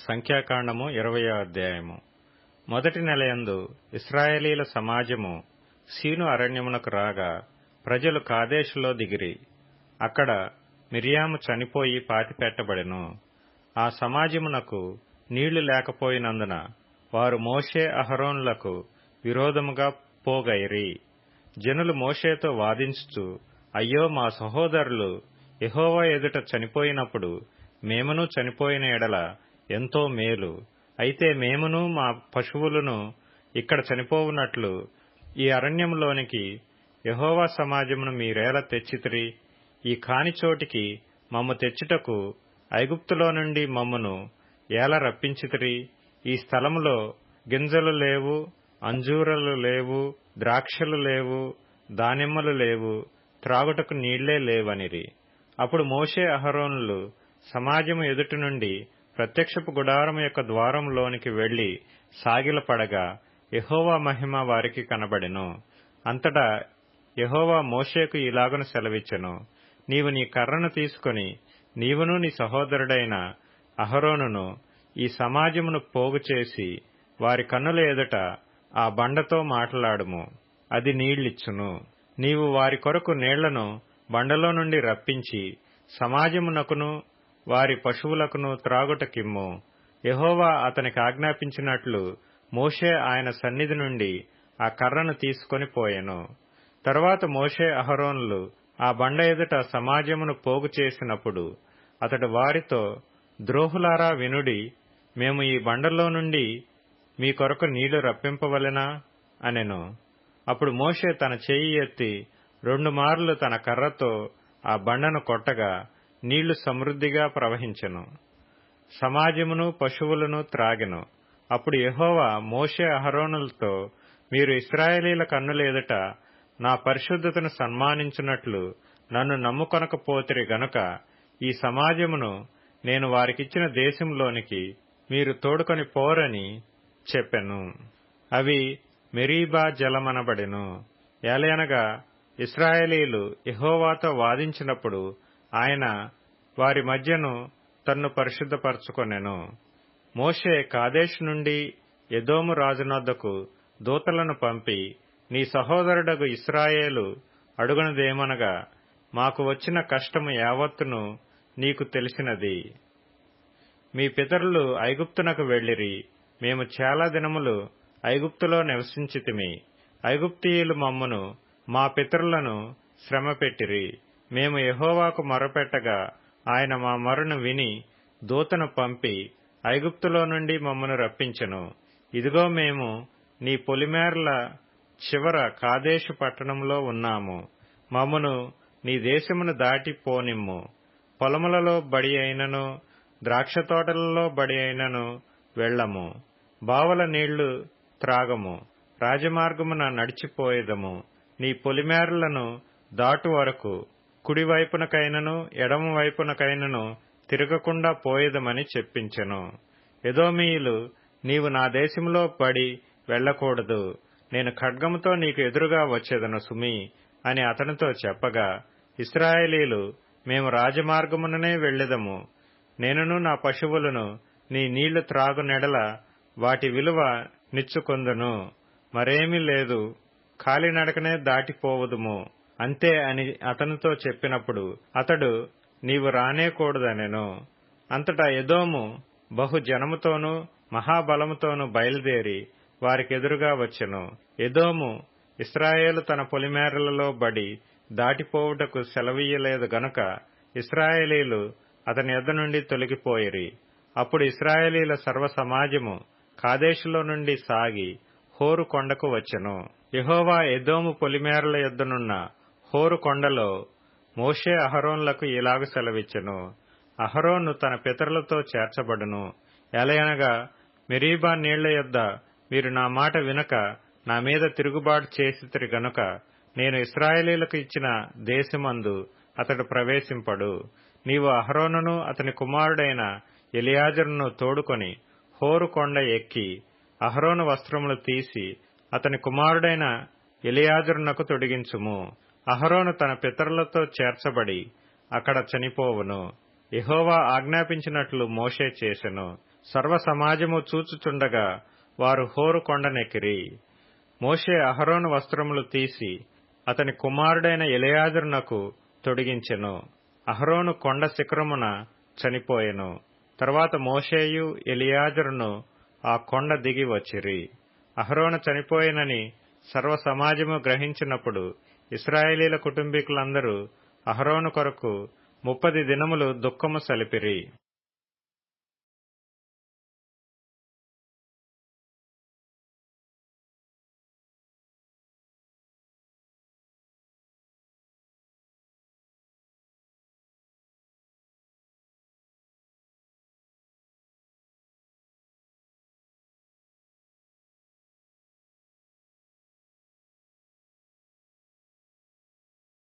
సంఖ్యాకాండము 20వ అధ్యాయము. మొదటి నెలయందు ఇశ్రాయేలీల సమాజము సీను అరణ్యమునకు రాగా ప్రజలు కాదేశులో దిగిరి. అక్కడ మిర్యాము చనిపోయి పాతిపెట్టబడెను. ఆ సమాజమునకు నీళ్లు లేకపోయినందున వారు మోషే అహరోనులకు విరోధముగా పోగైరి. జనులు మోషేతో వాదించుచు, అయ్యో, మా సహోదరులు యెహోవా ఎదుట చనిపోయినప్పుడు మేమును చనిపోయిన ఎడల ఎంతో మేలు. అయితే మేమును మా పశువులను ఇక్కడ చనిపోవునట్లు ఈ అరణ్యములోనికి యెహోవా సమాజమును మీరేలా తెచ్చితిరి? ఈ కానిచోటికి మమ్ము తెచ్చుటకు ఐగుప్తులో నుండి మమ్మును ఏల రప్పించితిరి? ఈ స్థలములో గింజలు లేవు, అంజూరలు లేవు, ద్రాక్షలు లేవు, దానిమ్మలు లేవు, త్రాగుటకు నీళ్లే లేవనిరి. అప్పుడు మోషే అహరోనులు సమాజము ఎదుటి నుండి ప్రత్యక్షపు గుడారము యొక్క ద్వారంలోనికి వెళ్లి సాగిలపడగా యెహోవా మహిమ వారికి కనబడెను. అంతటా యెహోవా మోషేకు ఇలాగను సెలవిచ్చెను, నీవు నీ కర్రను తీసుకుని నీవును నీ సహోదరుడైన అహరోనును ఈ సమాజమును పోగు చేసి వారి కన్నుల ఎదుట ఆ బండతో మాట్లాడుము, అది నీళ్లిచ్చును. నీవు వారి కొరకు నీళ్లను బండలో నుండి రప్పించి సమాజమునకును వారి పశువులకును త్రాగుటకిమ్ము. యెహోవా అతనికి ఆజ్ఞాపించినట్లు మోషే ఆయన సన్నిధి నుండి ఆ కర్రను తీసుకొని పోయెను. తరువాత మోషే అహరోనులు ఆ బండ ఎదుట సమాజమును పోగు చేసినప్పుడు అతడు వారితో, ద్రోహులారా వినుడి, మేము ఈ బండలో నుండి మీ కొరకు నీళ్లు రప్పింపవలెనా అనెను. అప్పుడు మోషే తన చెయ్యి ఎత్తి 2 మార్లు తన కర్రతో ఆ బండను కొట్టగా నీళ్లు సమృద్ధిగా ప్రవహించెను. సమాజమును పశువులను త్రాగెను. అప్పుడు యెహోవా మోషే అహరోనులతో, మీరు ఇశ్రాయేలీల కన్నుల ఎదుట నా పరిశుద్ధతను సన్మానించున్నట్లు నన్ను నమ్ముకొనకపోతిరి గనుక ఈ సమాజమును నేను వారికిచ్చిన దేశంలోనికి మీరు తోడుకొని పోరని చెప్పెను. అవి మెరీబా జలమనబడెను. ఏలయనగా ఇశ్రాయేలీలు యెహోవాతో వాదించినప్పుడు ఆయన వారి మధ్యను తన్ను పరిశుద్ధపరచుకొనెను. మోషే కాదేశు నుండి ఎదోము రాజునొద్దకు దూతలను పంపి, నీ సహోదరుడగు ఇశ్రాయేలు అడుగునదేమనగా, మాకు వచ్చిన కష్టము యావత్తును నీకు తెలిసినది. మీ పితరులు ఐగుప్తునకు వెళ్ళిరి. మేము చాలా దినములు ఐగుప్తులో నివసించితిమి. ఐగుప్తీయులు మమ్మును మా పితరులను శ్రమపెట్టిరి. మేము యెహోవాకు మొరపెట్టగా ఆయన మా మొరను విని దూతను పంపి ఐగుప్తులో నుండి మమ్మను రప్పించెను. ఇదిగో మేము నీ పొలిమేరల చివర కాదేశు పట్టణంలో ఉన్నాము. మమ్మను నీ దేశమును దాటి పోనిమ్ము. పొలములలో బడి అయినను ద్రాక్ష తోటలలో బడి అయినను వెళ్ళము. బావల నీళ్లు త్రాగము. రాజమార్గమున నడిచిపోయేదము. నీ పొలిమేరలను దాటు వరకు కుడివైపునకైనను ఎడమ వైపునకైనను తిరగకుండా పోయేదమని చెప్పించెను. ఎదోమీయులు, నీవు నా దేశంలో పడి వెళ్లకూడదు, నేను ఖడ్గముతో నీకు ఎదురుగా వచ్చేదను సుమి అని అతనితో చెప్పగా, ఇశ్రాయేలీలు, మేము రాజమార్గముననే వెళ్ళెదము. నేనును నా పశువులను నీ నీళ్లు త్రాగునెడల వాటి విలువ నిచ్చుకొందును. మరేమీ లేదు, కాలినడకనే దాటిపోవుదుము అంతే అని అతనితో చెప్పినప్పుడు అతడు, నీవు రానేకూడదనెను. అంతటా ఎదోము బహు జనముతోనూ మహాబలముతోనూ బయలుదేరి వారికెదురుగా వచ్చెను. ఎదోము ఇశ్రాయేలు తన పొలిమేరలలో బడి దాటిపోవుటకు సెలవీయలేదు గనుక ఇశ్రాయేలీలు అతని యొద్ద నుండి తొలగిపోయిరి. అప్పుడు ఇశ్రాయేలీల సర్వ సమాజము కాదేశులో నుండి సాగి హోరు కొండకు వచ్చెను. యెహోవా ఎదోము పొలిమేరల యొద్దనున్న హోరు కొండలో మోషే అహరోనులకు ఇలాగు సెలవిచ్చెను, అహరోను తన పితరులతో చేర్చబడును. ఎలయనగా మెరీబా నీళ్ల యొద్ద మీరు నా మాట వినక నా మీద తిరుగుబాటు చేసితిరి గనుక నేను ఇశ్రాయేలీలకు ఇచ్చిన దేశమందు అతడు ప్రవేశింపడు. నీవు అహరోనును అతని కుమారుడైన ఎలియాజరును తోడుకొని హోరు కొండ ఎక్కి అహరోను వస్త్రములు తీసి అతని కుమారుడైన ఎలియాజరునకు తొడిగించుము. అహరోను తన పితరులతో చేర్చబడి అక్కడ చనిపోవును. యెహోవా ఆజ్ఞాపించినట్లు మోషే చేసెను. సర్వ సమాజము చూచుచుండగా వారు హోరు కొండనెక్కిరి. మోషే అహరోను వస్త్రములు తీసి అతని కుమారుడైన ఎలియాజరునకు తొడిగించెను. అహరోను కొండ శిఖరమున చనిపోయెను. తరువాత మోషేయు ఎలియాజరును ఆ కొండ దిగి వచ్చిరి. అహరోను చనిపోయెనని సర్వ సమాజము గ్రహించినప్పుడు ఇశ్రాయేలీల కుటుంబీకులందరూ అహరోను కొరకు 30 దినములు దుఃఖము సలిపిరి.